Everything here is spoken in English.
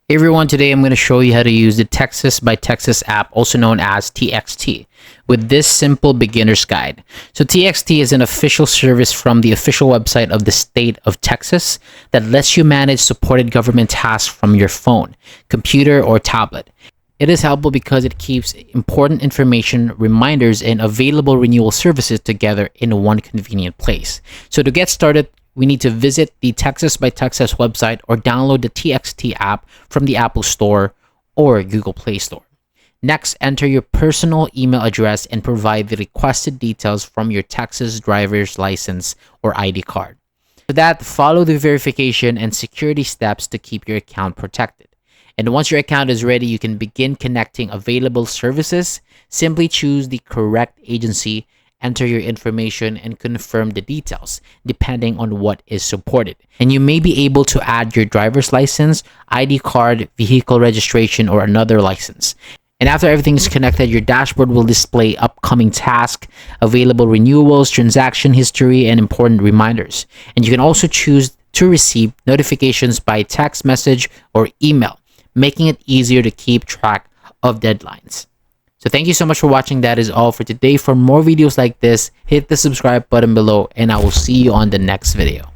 Hey everyone, today I'm going to show you how to use the Texas by Texas app, also known as TXT, with this simple beginner's guide. So TXT is an official service from the official website of the state of Texas that lets you manage supported government tasks from your phone, computer, or tablet. It is helpful because it keeps important information, reminders, and available renewal services together in one convenient place. So to get started, we need to visit the Texas by Texas website or download the TXT app from the Apple Store or Google Play Store. Next, enter your personal email address and provide the requested details from your Texas driver's license or ID card. For that, follow the verification and security steps to keep your account protected. And once your account is ready, you can begin connecting available services. Simply choose the correct agency, enter your information, and confirm the details depending on what is supported. And you may be able to add your driver's license, ID card, vehicle registration, or another license. And after everything is connected, your dashboard will display upcoming tasks, available renewals, transaction history, and important reminders. And you can also choose to receive notifications by text message or email, making it easier to keep track of deadlines. So thank you so much for watching. That is all for today. For more videos like this, hit the subscribe button below, and I will see you on the next video.